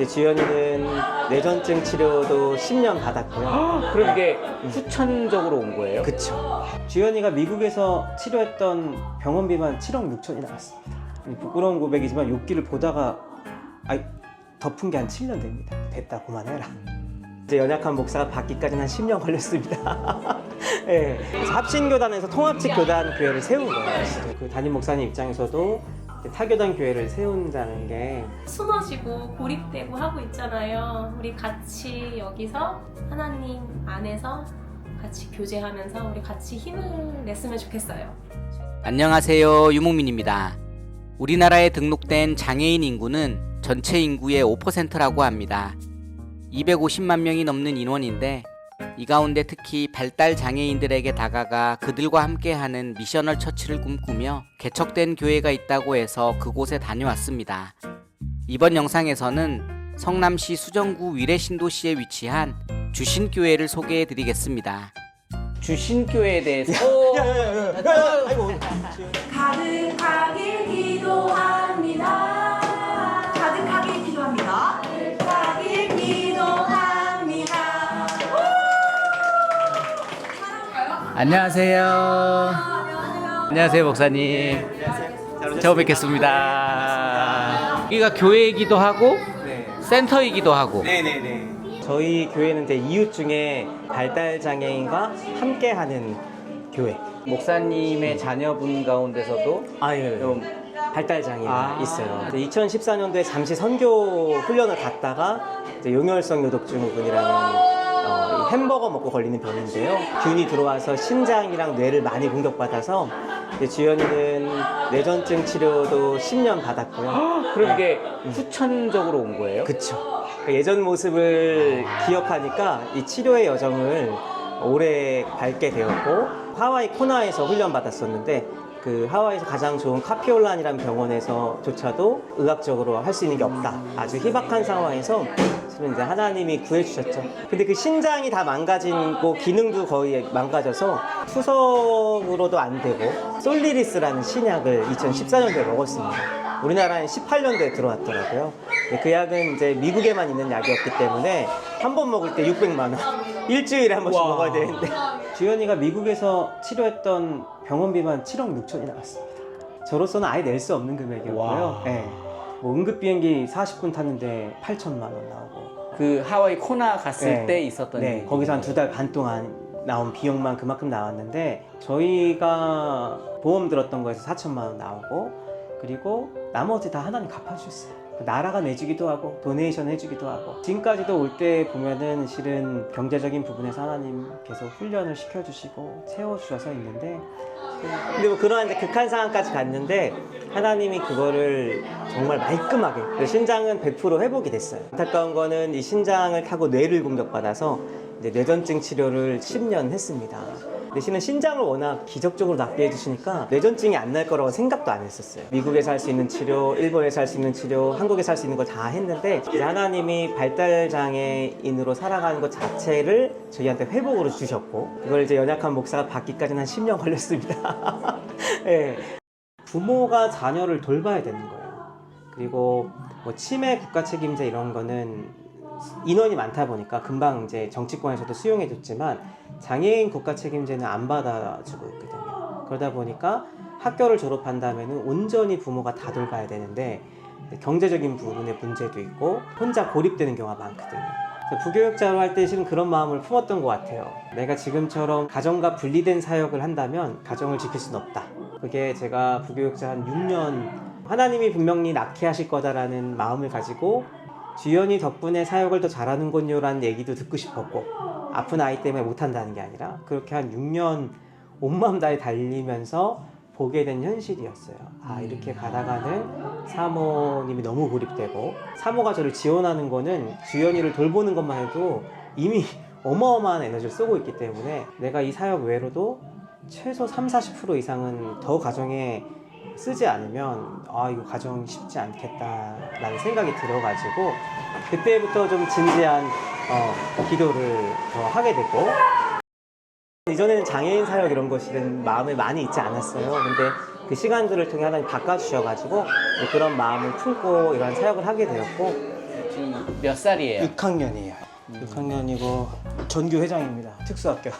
주연이는 뇌전증 치료도 10년 받았고요. 그럼 이게 후천적으로 온 거예요? 그쵸. 주연이가 미국에서 치료했던 병원비만 7억 6천이 나왔습니다. 부끄러운 고백이지만 욕기를 보다가 덮은 게 한 7년 됩니다. 됐다, 그만해라. 이제 연약한 목사가 받기까지는 한 10년 걸렸습니다. 네. 그래서 합신교단에서 통합직 교단 교회를 세운 거예요. 그 담임 목사님 입장에서도 타교단 교회를 세운다는 게 숨어지고 고립되고 하고 있잖아요. 우리 같이 여기서 하나님 안에서 같이 교제하면서 우리 같이 힘을 냈으면 좋겠어요. 안녕하세요, 유목민입니다. 우리나라에 등록된 장애인 인구는 전체 인구의 5%라고 합니다. 250만 명이 넘는 인원인데 이 가운데 특히 발달 장애인들에게 다가가 그들과 함께하는 미셔널 처치를 꿈꾸며 개척된 교회가 있다고 해서 그곳에 다녀왔습니다. 이번 영상에서는 성남시 수정구 위례신도시에 위치한 주신교회를 소개해드리겠습니다. 주신교회에 대해서 아이고. 가득하게 기도합니다. 가득하게 기도합니다. 가득하게 기도합니다. 안녕하세요. 안녕하세요, 목사님. 처음 뵙겠습니다. 여기가 교회이기도 하고 네. 센터이기도 하고. 네네네. 저희 교회는 이제 이웃 중에 발달 장애인과 함께하는 교회. 목사님의 자녀분 가운데서도 예. 좀 발달 장애가 있어요. 2014년도에 잠시 선교 훈련을 갔다가 이제 용혈성 요독증후군이라는 햄버거 먹고 걸리는 병인데요. 균이 들어와서 신장이랑 뇌를 많이 공격받아서 이제 주연이는 뇌전증 치료도 10년 받았고요. 그럼 이게 후천적으로 온 거예요? 그쵸. 예전 모습을 기억하니까 이 치료의 여정을 오래 밟게 되었고, 하와이 코나에서 훈련 받았었는데 그 하와이에서 가장 좋은 카피올란이라는 병원에서조차도 의학적으로 할 수 있는 게 없다. 아주 희박한 상황에서 실은 이제 하나님이 구해주셨죠. 근데 그 신장이 다 망가지고 기능도 거의 망가져서 투석으로도 안 되고 솔리리스라는 신약을 2014년도에 먹었습니다. 우리나라엔 18년도에 들어왔더라고요. 그 약은 이제 미국에만 있는 약이었기 때문에 한 번 먹을 때 600만 원, 일주일에 한 번씩 먹어야 되는데 주연이가 미국에서 치료했던 병원비만 7억 6천이 나왔습니다. 저로서는 아예 낼 수 없는 금액이었고요. 네. 뭐 응급 비행기 40분 탔는데 8천만 원 나오고. 그 하와이 코나 갔을 때 있었던 네, 거기서 한 2달 반 동안 나온 비용만 그만큼 나왔는데 저희가 보험 들었던 거에서 4천만 원 나오고, 그리고 나머지 다 하나님 갚아주셨어요. 나라가 내주기도 하고 도네이션 해주기도 하고, 지금까지도 올 때 보면은 실은 경제적인 부분에서 하나님께서 훈련을 시켜주시고 채워주셔서 있는데, 근데 뭐 그러한 이제 극한 상황까지 갔는데 하나님이 그거를 정말 말끔하게, 신장은 100% 회복이 됐어요. 안타까운 거는 이 신장을 타고 뇌를 공격받아서 이제 뇌전증 치료를 10년 했습니다. 대신에 신장을 워낙 기적적으로 낫게 해주시니까 뇌전증이 안 날 거라고 생각도 안 했었어요. 미국에서 할 수 있는 치료, 일본에서 할 수 있는 치료, 한국에서 할 수 있는 거 다 했는데 이제 하나님이 발달장애인으로 살아가는 것 자체를 저희한테 회복으로 주셨고, 그걸 이제 연약한 목사가 받기까지는 한 10년 걸렸습니다. 네. 부모가 자녀를 돌봐야 되는 거예요. 그리고 뭐 치매 국가 책임제 이런 거는 인원이 많다 보니까 금방 이제 정치권에서도 수용해줬지만 장애인 국가 책임제는 안 받아주고 있거든요. 그러다 보니까 학교를 졸업한 다음에는 온전히 부모가 다 돌봐야 되는데 경제적인 부분의 문제도 있고 혼자 고립되는 경우가 많거든요. 부교육자로 할 때 실은 그런 마음을 품었던 것 같아요. 내가 지금처럼 가정과 분리된 사역을 한다면 가정을 지킬 수는 없다. 그게 제가 부교육자 한 6년, 하나님이 분명히 낳게 하실 거다라는 마음을 가지고 주연이 덕분에 사역을 더 잘하는군요 라는 얘기도 듣고 싶었고, 아픈 아이 때문에 못한다는 게 아니라 그렇게 한 6년 온마음 다해 달리면서 보게 된 현실이었어요. 이렇게 가다가는 사모님이 너무 고립되고, 사모가 저를 지원하는 거는 주연이를 돌보는 것만 해도 이미 어마어마한 에너지를 쏘고 있기 때문에 내가 이 사역 외로도 최소 30-40% 이상은 더 가정에 쓰지 않으면 이거 가정 쉽지 않겠다라는 생각이 들어가지고 그때부터 좀 진지한 기도를 더 하게 됐고, 이전에는 장애인 사역 이런 것이든 마음에 많이 있지 않았어요. 근데 그 시간들을 통해 하나님 바꿔주셔가지고 그런 마음을 품고 이러한 사역을 하게 되었고, 몇 살이에요? 6학년이에요. 6학년이고 전교 회장입니다. 특수학교.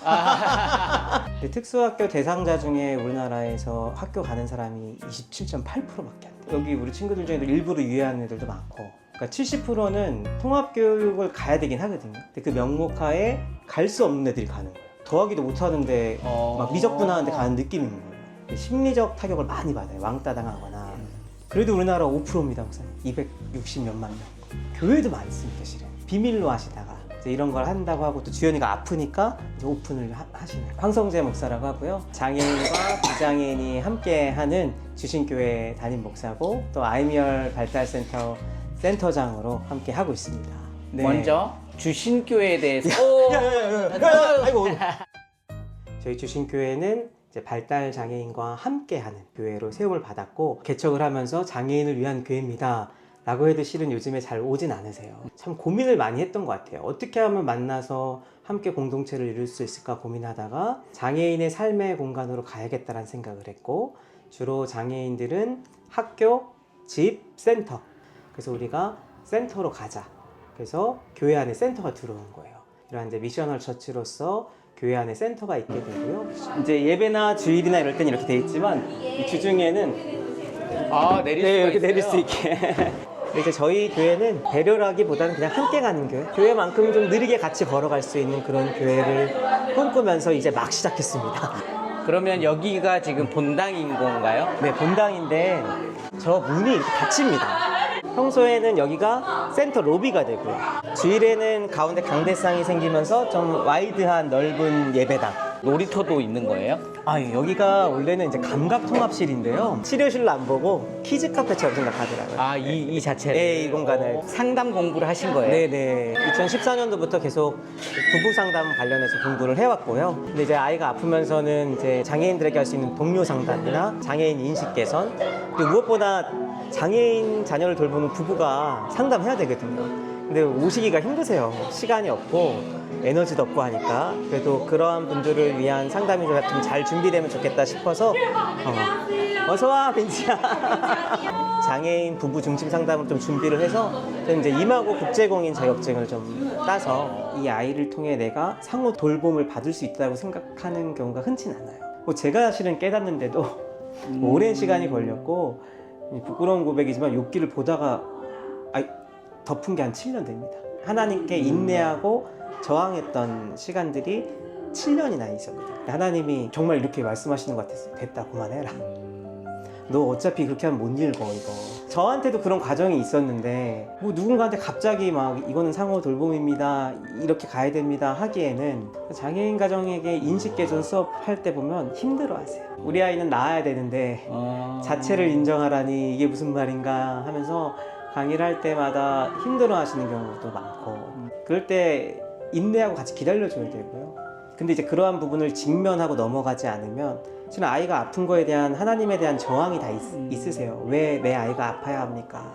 근데 특수학교 대상자 중에 우리나라에서 학교 가는 사람이 27.8%밖에 안 돼요. 여기 우리 친구들 중에도 일부러 유예하는 애들도 많고, 그러니까 70%는 통합교육을 가야 되긴 하거든요. 근데 그 명목하에 갈 수 없는 애들이 가는 거예요. 더하기도 못하는데 막 미적분하는데 가는 느낌인 거예요. 심리적 타격을 많이 받아요. 왕따 당하거나. 그래도 우리나라 5%입니다, 목사님. 260몇만 명. 교회도 많습니다, 실은. 비밀로 하시다가 이제 이런 걸 한다고 하고, 또 주연이가 아프니까 이제 오픈을 하시는 황성재 목사라고 하고요. 장애인과 비장애인이 함께하는 주신교회 담임 목사고, 또 아이미얼 발달센터 센터장으로 함께 하고 있습니다. 네. 먼저 주신교회에 대해서 아이고. 저희 주신교회는 이제 발달 장애인과 함께하는 교회로 세움을 받았고, 개척을 하면서 장애인을 위한 교회입니다 라고 해도 실은 요즘에 잘 오진 않으세요. 참 고민을 많이 했던 것 같아요. 어떻게 하면 만나서 함께 공동체를 이룰 수 있을까 고민하다가 장애인의 삶의 공간으로 가야겠다라는 생각을 했고, 주로 장애인들은 학교, 집, 센터. 그래서 우리가 센터로 가자. 그래서 교회 안에 센터가 들어온 거예요. 이러한 이제 미셔널 처치로서 교회 안에 센터가 있게 되고요. 이제 예배나 주일이나 이럴 때는 이렇게 돼 있지만, 이 주중에는 내릴 네, 수가 이렇게 있어요? 내릴 수 있게. 이제 저희 교회는 배려라기보다는 그냥 함께 가는 교회. 교회만큼 좀 느리게 같이 걸어갈 수 있는 그런 교회를 꿈꾸면서 이제 막 시작했습니다. 그러면 여기가 지금 본당인 건가요? 네, 본당인데 저 문이 이렇게 닫힙니다. 평소에는 여기가 센터 로비가 되고요. 주일에는 가운데 강대상이 생기면서 좀 와이드한 넓은 예배당. 놀이터도 있는 거예요? 여기가 원래는 이제 감각통합실인데요. 치료실로 안 보고 키즈 카페처럼 생각하더라고요. 이 자체를? 네, 이 공간을. 상담 공부를 하신 거예요? 네네. 2014년도부터 계속 부부 상담 관련해서 공부를 해왔고요. 근데 이제 아이가 아프면서는 이제 장애인들에게 할 수 있는 동료 상담이나 장애인 인식 개선, 그리고 무엇보다 장애인 자녀를 돌보는 부부가 상담해야 되거든요. 근데 오시기가 힘드세요. 시간이 없고 에너지도 없고 하니까. 그래도 그러한 분들을 위한 상담이 좀 잘 준비되면 좋겠다 싶어서 어서와 빈지야. 장애인 부부 중심 상담을 좀 준비를 해서 저는 이제 임하고 국제공인 자격증을 좀 따서 이 아이를 통해 내가 상호 돌봄을 받을 수 있다고 생각하는 경우가 흔치 않아요. 뭐 제가 실은 깨닫는데도 오랜 시간이 걸렸고, 부끄러운 고백이지만 욥기를 보다가 덮은 게 한 7년 됩니다. 하나님께 인내하고 저항했던 시간들이 7년이나 있었거든요. 하나님이 정말 이렇게 말씀하시는 것 같았어요. 됐다, 그만해라. 너 어차피 그렇게 하면 못 읽어, 이거. 저한테도 그런 과정이 있었는데, 뭐 누군가한테 갑자기 막 이거는 상호 돌봄입니다, 이렇게 가야 됩니다 하기에는, 장애인 가정에게 인식개선 수업 할 때 보면 힘들어하세요. 우리 아이는 낳아야 되는데 자체를 인정하라니 이게 무슨 말인가 하면서 강의를 할 때마다 힘들어하시는 경우도 많고, 그럴 때 인내하고 같이 기다려줘야 되고요. 근데 이제 그러한 부분을 직면하고 넘어가지 않으면 저는 아이가 아픈 거에 대한 하나님에 대한 저항이 다 있으세요. 왜 내 아이가 아파야 합니까?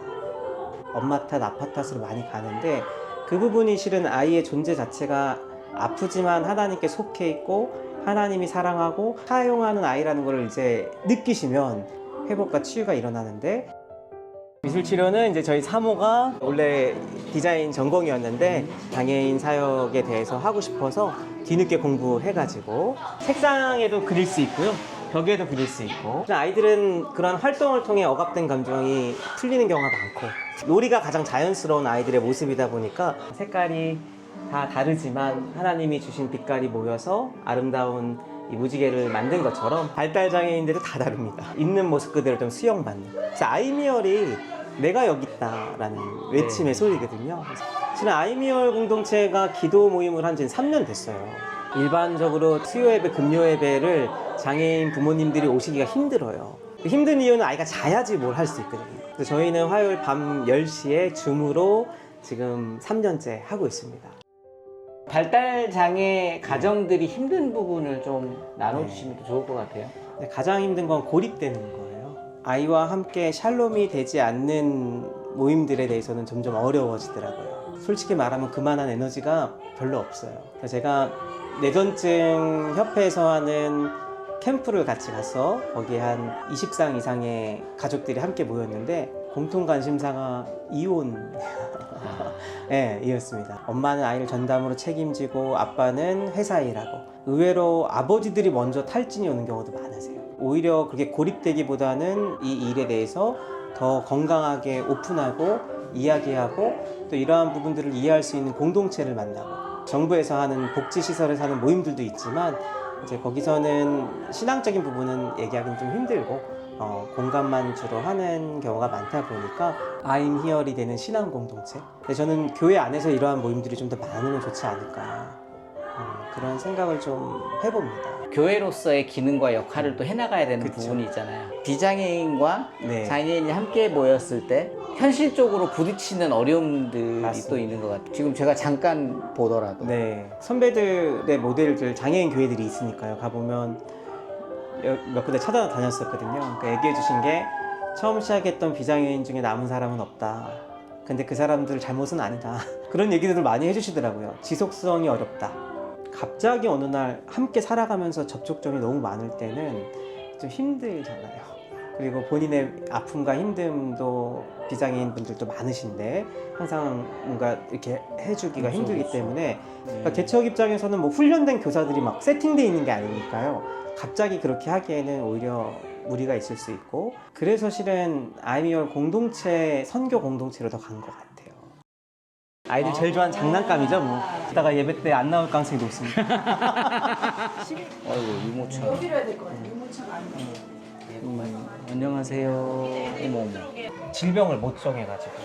엄마 탓, 아빠 탓으로 많이 가는데, 그 부분이 실은 아이의 존재 자체가 아프지만 하나님께 속해 있고 하나님이 사랑하고 사용하는 아이라는 걸 이제 느끼시면 회복과 치유가 일어나는데, 미술치료는 이제 저희 사모가 원래 디자인 전공이었는데 장애인 사역에 대해서 하고 싶어서 뒤늦게 공부해가지고 색상에도 그릴 수 있고요, 벽에도 그릴 수 있고. 아이들은 그런 활동을 통해 억압된 감정이 풀리는 경우가 많고, 놀이가 가장 자연스러운 아이들의 모습이다 보니까 색깔이 다 다르지만 하나님이 주신 빛깔이 모여서 아름다운 이 무지개를 만든 것처럼 발달장애인들도 다 다릅니다. 있는 모습 그대로 좀 수용받는. 그래서 아이미얼이 내가 여기 있다라는 외침의 소리거든요. 그래서 지금 아이미얼 공동체가 기도 모임을 한 지 3년 됐어요. 일반적으로 수요 예배, 금요 예배를 장애인 부모님들이 오시기가 힘들어요. 힘든 이유는 아이가 자야지 뭘 할 수 있거든요. 그래서 저희는 화요일 밤 10시에 줌으로 지금 3년째 하고 있습니다. 발달장애 가정들이 힘든 부분을 좀 나눠주시면 더 좋을 것 같아요. 가장 힘든 건 고립되는 거예요. 아이와 함께 샬롬이 되지 않는 모임들에 대해서는 점점 어려워지더라고요. 솔직히 말하면 그만한 에너지가 별로 없어요. 제가 뇌전증 협회에서 하는 캠프를 같이 가서 거기에 한 20상 이상의 가족들이 함께 모였는데 공통 관심사가 이혼. 네, 이었습니다. 엄마는 아이를 전담으로 책임지고 아빠는 회사 일하고 의외로 아버지들이 먼저 탈진이 오는 경우도 많으세요. 오히려 그렇게 고립되기보다는 이 일에 대해서 더 건강하게 오픈하고 이야기하고 또 이러한 부분들을 이해할 수 있는 공동체를 만나고 정부에서 하는 복지시설에서 하는 모임들도 있지만 이제 거기서는 신앙적인 부분은 얘기하기는 좀 힘들고 공감만 주로 하는 경우가 많다 보니까 I'm here이 되는 신앙 공동체. 근데 저는 교회 안에서 이러한 모임들이 좀 더 많으면 좋지 않을까 그런 생각을 좀 해봅니다. 교회로서의 기능과 역할을 또 해나가야 되는 그쵸. 부분이 있잖아요. 비장애인과 네. 장애인이 함께 모였을 때 현실적으로 부딪히는 어려움들이 맞습니다. 또 있는 것 같아요. 지금 제가 잠깐 보더라도 네, 선배들의 모델들 장애인 교회들이 있으니까요. 가보면 몇 군데 찾아다녔었거든요. 그러니까 얘기해 주신 게 처음 시작했던 비장애인 중에 남은 사람은 없다. 근데 그 사람들 잘못은 아니다. 그런 얘기들을 많이 해주시더라고요. 지속성이 어렵다. 갑자기 어느 날 함께 살아가면서 접촉점이 너무 많을 때는 좀 힘들잖아요. 그리고 본인의 아픔과 힘듦도 비장애인 분들도 많으신데 항상 뭔가 이렇게 해주기가 힘들기 때문에 그러니까 개척 입장에서는 뭐 훈련된 교사들이 막 세팅돼 있는 게 아니니까요. 갑자기 그렇게 하기에는 오히려 무리가 있을 수 있고 그래서 실은 아이미얼 공동체 선교 공동체로 더 간 것 같아요. 아이들 제일 좋아하는 장난감이죠. 뭐 이따가 예배 때 안 나올 가능성이 높습니다. 어이구 유모차. 여기로 해야 될 것 같아요. 유모차가 아니고. 안녕하세요. 어머 어머. 질병을 못 정해가지고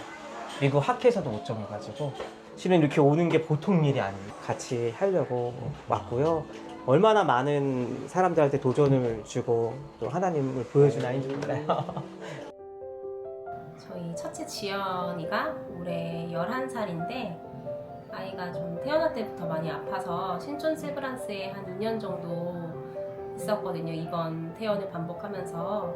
미국 학회에서도 못 정해가지고 실은 이렇게 오는 게 보통 일이 아니에요. 같이 하려고 왔고요. 얼마나 많은 사람들한테 도전을 주고 또 하나님을 보여준 아이인지 몰라요. 저희 첫째 지연이가 올해 11살인데 아이가 좀 태어날 때부터 많이 아파서 신촌 세브란스에 한 2년 정도 있었거든요. 이번 퇴원을 반복하면서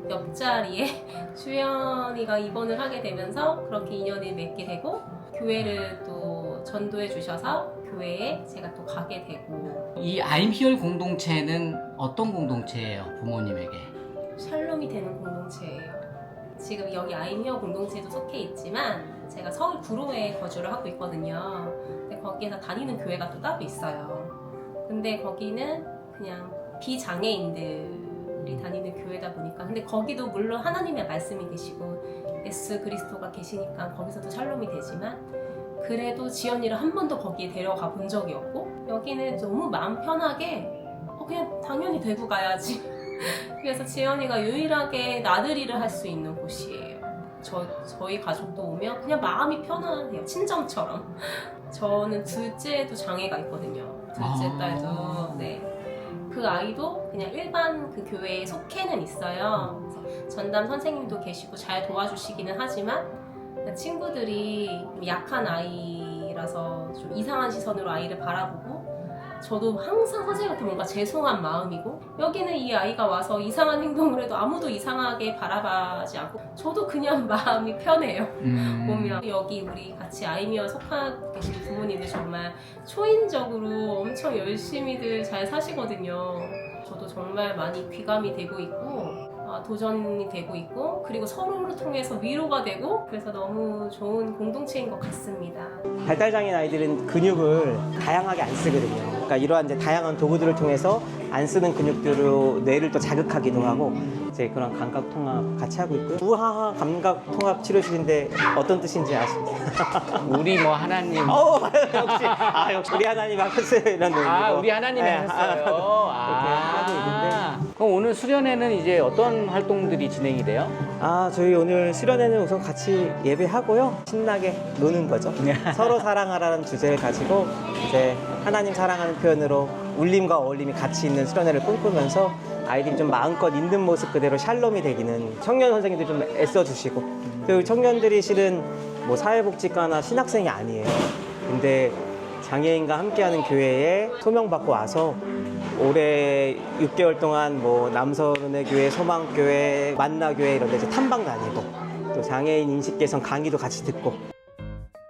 옆자리에 주연이가 입원을 하게 되면서 그렇게 인연을 맺게 되고 교회를 또 전도해 주셔서 교회에 제가 또 가게 되고 이 I'm Here 공동체는 어떤 공동체예요, 부모님에게? 샬롬이 되는 공동체예요. 지금 여기 아이미어 공동체에도 속해 있지만 제가 서울 구로에 거주를 하고 있거든요. 근데 거기에서 다니는 교회가 또 따로 있어요. 근데 거기는 그냥 비장애인들이 다니는 교회다 보니까 근데 거기도 물론 하나님의 말씀이 계시고 예수 그리스도가 계시니까 거기서도 샬롬이 되지만 그래도 지연이를 한 번도 거기에 데려가 본 적이 없고 여기는 너무 마음 편하게 그냥 당연히 대구 가야지. 그래서 지연이가 유일하게 나들이를 할 수 있는 곳이에요. 저희 가족도 오면 그냥 마음이 편안해요. 친정처럼. 저는 둘째도 장애가 있거든요. 둘째 딸도. 네. 그 아이도 그냥 일반 그 교회에 속해는 있어요. 그래서 전담 선생님도 계시고 잘 도와주시기는 하지만 친구들이 약한 아이라서 좀 이상한 시선으로 아이를 바라보고 저도 항상 선생님한테 뭔가 죄송한 마음이고 여기는 이 아이가 와서 이상한 행동을 해도 아무도 이상하게 바라봐지 않고 저도 그냥 마음이 편해요. 보면 여기 우리 같이 아이미어 속하고 계신 부모님들 정말 초인적으로 엄청 열심히들 잘 사시거든요. 저도 정말 많이 귀감이 되고 있고 도전이 되고 있고 그리고 서로를 통해서 위로가 되고 그래서 너무 좋은 공동체인 것 같습니다. 발달장애인 아이들은 근육을 다양하게 안 쓰거든요. 그러니까 이러한 이제 다양한 도구들을 통해서 안 쓰는 근육들로 뇌를 또 자극하기도 하고 이제 그런 감각 통합 같이 하고 있고요. 우하하 감각 통합 치료실인데 어떤 뜻인지 아십니까? 우리 뭐 하나님. 역시 우리 하나님 하셨어요 이런 의미고. 우리 하나님이 하셨어요. 이렇게 하고 있는데. 그럼 오늘 수련회는 이제 어떤 활동들이 진행이 돼요? 저희 오늘 수련회는 우선 같이 예배하고요. 신나게 노는 거죠. 서로 사랑하라는 주제를 가지고 이제 하나님 사랑하는 표현으로 울림과 어울림이 같이 있는 수련회를 꿈꾸면서 아이들이 좀 마음껏 있는 모습 그대로 샬롬이 되기는 청년 선생님들 좀 애써주시고 그 청년들이 실은 뭐 사회복지과나 신학생이 아니에요. 근데 장애인과 함께하는 교회에 소명받고 와서 올해 6개월 동안 뭐 남서른의 교회, 소망교회, 만나교회 이런 데 이제 탐방 다니고 또 장애인 인식 개선 강의도 같이 듣고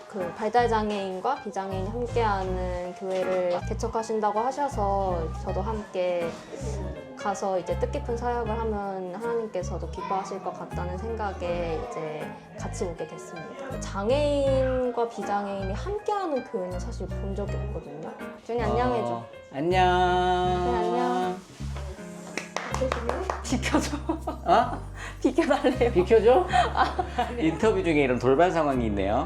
그 발달장애인과 비장애인이 함께하는 교회를 개척하신다고 하셔서 저도 함께 가서 이제 뜻깊은 사역을 하면 하나님께서도 기뻐하실 것 같다는 생각에 이제 같이 오게 됐습니다. 장애인과 비장애인이 함께하는 교회는 사실 본 적이 없거든요. 준이 안녕해줘. 안녕. 안녕. 비켜줘. 어? 비켜달래요. 비켜줘? 인터뷰 중에 이런 돌발 상황이 있네요.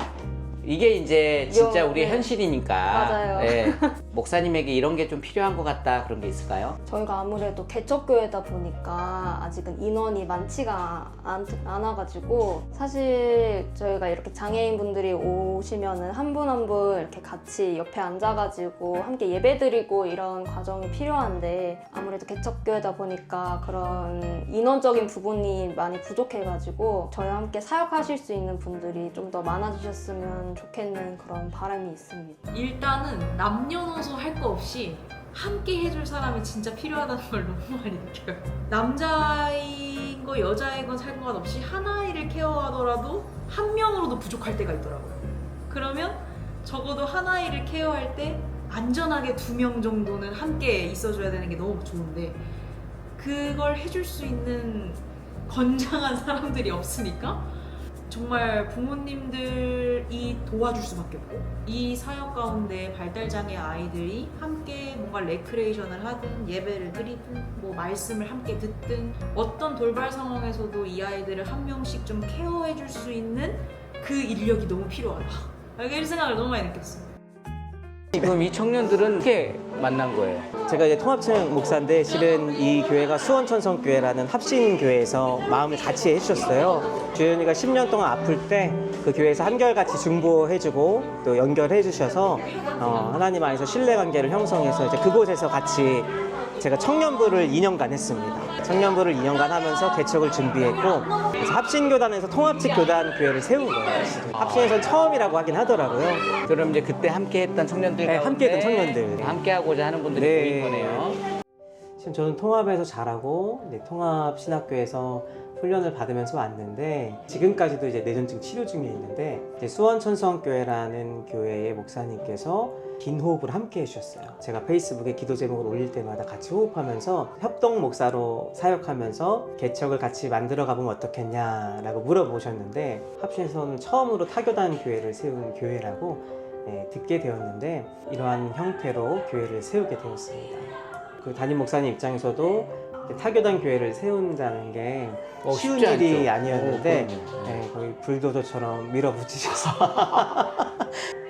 이게 이제 진짜 우리의 네. 현실이니까. 맞아요. 네. 목사님에게 이런 게 좀 필요한 것 같다 그런 게 있을까요? 저희가 아무래도 개척교회다 보니까 아직은 인원이 많지가 않아가지고 사실 저희가 이렇게 장애인분들이 오시면은 한 분 한 분 이렇게 같이 옆에 앉아가지고 함께 예배드리고 이런 과정이 필요한데 아무래도 개척교회다 보니까 그런 인원적인 부분이 많이 부족해가지고 저희와 함께 사역하실 수 있는 분들이 좀 더 많아지셨으면 좋겠는 그런 바람이 있습니다. 일단은 남녀노소 할 거 없이 함께 해줄 사람이 진짜 필요하다는 걸 너무 많이 느껴요. 남자인 거 여자인 건 상관없이 하나이를 케어하더라도 한 명으로도 부족할 때가 있더라고요. 그러면 적어도 하나이를 케어할 때 안전하게 2명 정도는 함께 있어줘야 되는 게 너무 좋은데 그걸 해줄 수 있는 건장한 사람들이 없으니까 정말 부모님들이 도와줄 수밖에 없고 이 사역 가운데 발달장애 아이들이 함께 뭔가 레크레이션을 하든 예배를 드리든 뭐 말씀을 함께 듣든 어떤 돌발 상황에서도 이 아이들을 한 명씩 좀 케어해 줄 수 있는 그 인력이 너무 필요하다. 이런 생각을 너무 많이 느꼈어요. 지금 이 청년들은 어떻게 만난 거예요? 제가 이제 통합청 목사인데 실은 이 교회가 수원천성교회라는 합신교회에서 마음을 같이 해주셨어요. 주연이가 10년 동안 아플 때 그 교회에서 한결같이 중보해주고 또 연결해주셔서 하나님 안에서 신뢰관계를 형성해서 이제 그곳에서 같이 제가 청년부를 2년간 했습니다. 청년부를 2년간 하면서 개척을 준비했고 그래서 합신교단에서 통합직교단 교회를 세운 거예요. 실은. 합신에서는 처음이라고 하긴 하더라고요. 그럼 이제 그때 함께 했던 청년들 네, 가운데 함께 했던 청년들. 함께 하고자 하는 분들이 네. 보인 거네요. 지금 저는 통합에서 자라고 통합신학교에서 훈련을 받으면서 왔는데 지금까지도 이제 뇌전증 치료 중에 있는데 이제 수원천성교회라는 교회의 목사님께서 긴 호흡을 함께 해주셨어요. 제가 페이스북에 기도 제목을 올릴 때마다 같이 호흡하면서 협동 목사로 사역하면서 개척을 같이 만들어 가보면 어떻겠냐라고 물어보셨는데 합신에서는 처음으로 타교단 교회를 세운 교회라고 듣게 되었는데 이러한 형태로 교회를 세우게 되었습니다. 그 담임 목사님 입장에서도 타교단 교회를 세운다는 게 쉬운 쉽지 일이 않죠. 아니었는데 그럼요. 거의 불도저처럼 밀어붙이셔서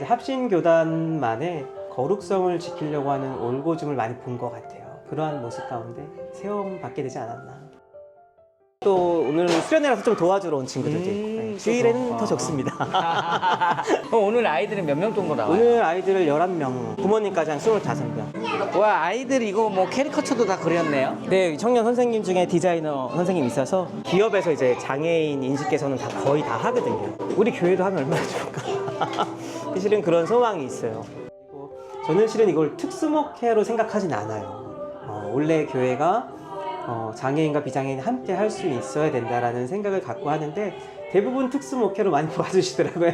합신교단만의 거룩성을 지키려고 하는 올고즘을 많이 본 것 같아요. 그러한 모습 가운데 세움받게 되지 않았나. 또 오늘은 수련회라서 좀 도와주러 온 친구들도 있고 주일에는 더 적습니다. 오늘 아이들은 몇 명 정도 나와요? 오늘 아이들을 11명, 부모님까지 한 25명. 와, 아이들 이거 뭐 캐리커처도 다 그렸네요. 네, 청년 선생님 중에 디자이너 선생님 있어서 기업에서 이제 장애인 인식 개선은 다 거의 다 하거든요. 우리 교회도 하면 얼마나 좋을까. 실은 그런 소망이 있어요. 그리고 저는 실은 이걸 특수목회로 생각하진 않아요. 원래 교회가 장애인과 비장애인이 함께 할 수 있어야 된다라는 생각을 갖고 하는데 대부분 특수목회로 많이 봐주시더라고요.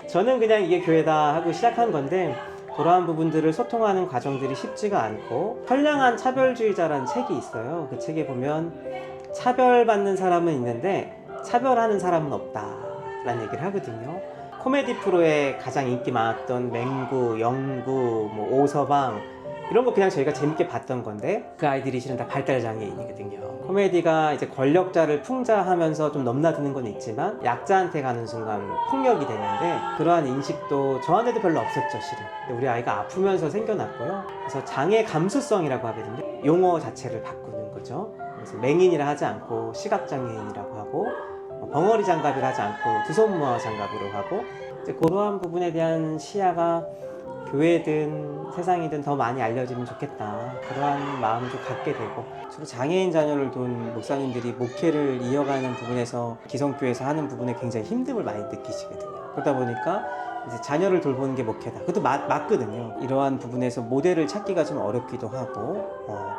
저는 그냥 이게 교회다 하고 시작한 건데 그러한 부분들을 소통하는 과정들이 쉽지가 않고 선량한 차별주의자라는 책이 있어요. 그 책에 보면 차별받는 사람은 있는데 차별하는 사람은 없다라는 얘기를 하거든요. 코미디 프로에 가장 인기 많았던 맹구, 영구, 뭐 오서방 이런 거 그냥 저희가 재밌게 봤던 건데 그 아이들이 실은 다 발달장애인이거든요. 코미디가 이제 권력자를 풍자하면서 좀 넘나드는 건 있지만 약자한테 가는 순간 폭력이 되는데 그러한 인식도 저한테도 별로 없었죠, 실은. 근데 우리 아이가 아프면서 생겨났고요. 그래서 장애 감수성이라고 하거든요. 용어 자체를 바꾸는 거죠. 그래서 맹인이라 하지 않고 시각장애인이라고 하고 벙어리 장갑이라 하지 않고 두손모아 장갑으로 하고 이제 그러한 부분에 대한 시야가 교회든 세상이든 더 많이 알려지면 좋겠다. 그러한 마음을 좀 갖게 되고 주로 장애인 자녀를 둔 목사님들이 목회를 이어가는 부분에서 기성교회에서 하는 부분에 굉장히 힘듦을 많이 느끼시거든요. 그러다 보니까 이제 자녀를 돌보는 게 목회다. 그것도 맞거든요. 이러한 부분에서 모델을 찾기가 좀 어렵기도 하고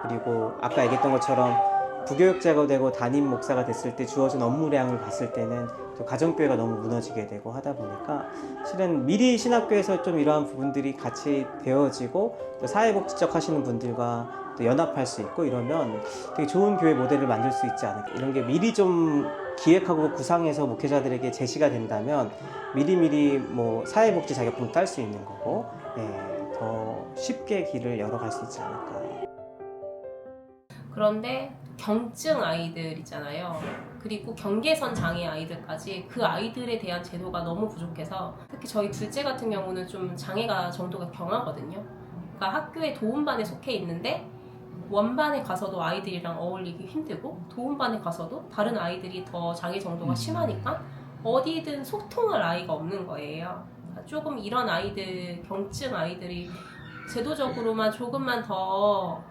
그리고 아까 얘기했던 것처럼 부교육자가 되고 담임 목사가 됐을 때 주어진 업무량을 봤을 때는 또 가정교회가 너무 무너지게 되고 하다 보니까 실은 미리 신학교에서 좀 이러한 부분들이 같이 되어지고 또 사회복지적 하시는 분들과 또 연합할 수 있고 이러면 되게 좋은 교회 모델을 만들 수 있지 않을까. 이런 게 미리 좀 기획하고 구상해서 목회자들에게 제시가 된다면 미리미리 뭐 사회복지 자격증도 딸 수 있는 거고, 더 쉽게 길을 열어갈 수 있지 않을까. 그런데 경증 아이들 있잖아요. 그리고 경계선 장애 아이들까지 그 아이들에 대한 제도가 너무 부족해서 특히 저희 둘째 같은 경우는 좀 장애가 정도가 경하거든요. 그러니까 학교에 도움반에 속해 있는데 원반에 가서도 아이들이랑 어울리기 힘들고 도움반에 가서도 다른 아이들이 더 장애 정도가 심하니까 어디든 소통할 아이가 없는 거예요. 그러니까 조금 이런 아이들, 경증 아이들이 제도적으로만 조금만 더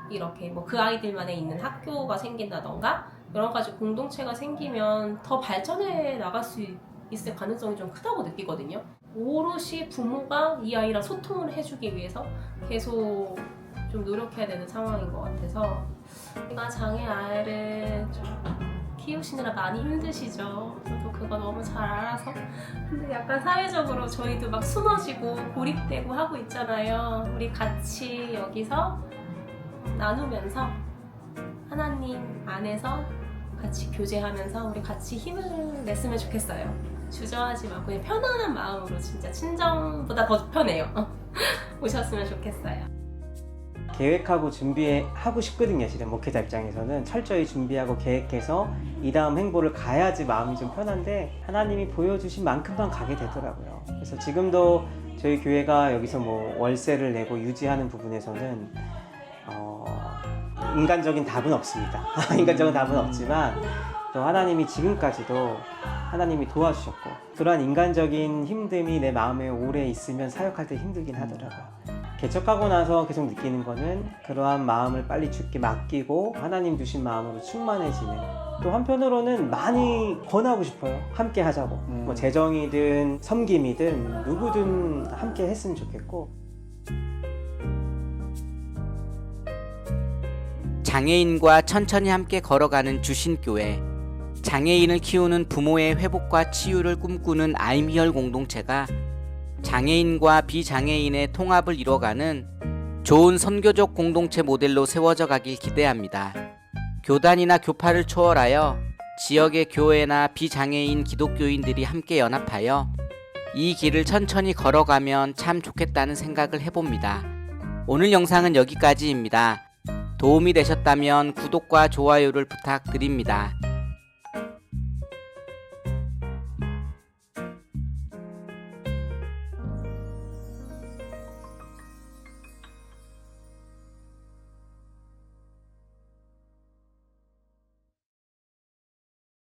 이렇게 뭐 그 아이들만에 있는 학교가 생긴다던가 여러 가지 공동체가 생기면 더 발전해 나갈 수 있을 가능성이 좀 크다고 느끼거든요. 오롯이 부모가 이 아이랑 소통을 해주기 위해서 계속 좀 노력해야 되는 상황인 것 같아서 제가 장애 아이를 좀 키우시느라 많이 힘드시죠. 저도 그거 너무 잘 알아서. 근데 약간 사회적으로 저희도 막 숨어지고 고립되고 하고 있잖아요. 우리 같이 여기서 나누면서 하나님 안에서 같이 교제하면서 우리 같이 힘을 냈으면 좋겠어요. 주저하지 말고 그냥 편안한 마음으로 진짜 친정보다 더 편해요. 오셨으면 좋겠어요. 계획하고 준비하고 싶거든요. 실은 목회자 입장에서는 철저히 준비하고 계획해서 이 다음 행보를 가야지 마음이 좀 편한데 하나님이 보여주신 만큼만 가게 되더라고요. 그래서 지금도 저희 교회가 여기서 뭐 월세를 내고 유지하는 부분에서는 인간적인 답은 없습니다. 인간적인 답은 없지만 또 하나님이 지금까지도 하나님이 도와주셨고 그러한 인간적인 힘듦이 내 마음에 오래 있으면 사역할 때 힘들긴 하더라고요. 개척하고 나서 계속 느끼는 거는 그러한 마음을 빨리 주께 맡기고 하나님 주신 마음으로 충만해지는, 또 한편으로는 많이 권하고 싶어요. 함께 하자고. 뭐 재정이든 섬김이든 누구든 함께 했으면 좋겠고. 장애인과 천천히 함께 걸어가는 주신교회, 장애인을 키우는 부모의 회복과 치유를 꿈꾸는 아임히얼 공동체가 장애인과 비장애인의 통합을 이뤄가는 좋은 선교적 공동체 모델로 세워져 가길 기대합니다. 교단이나 교파를 초월하여 지역의 교회나 비장애인 기독교인들이 함께 연합하여 이 길을 천천히 걸어가면 참 좋겠다는 생각을 해봅니다. 오늘 영상은 여기까지입니다. 도움이 되셨다면 구독과 좋아요를 부탁드립니다.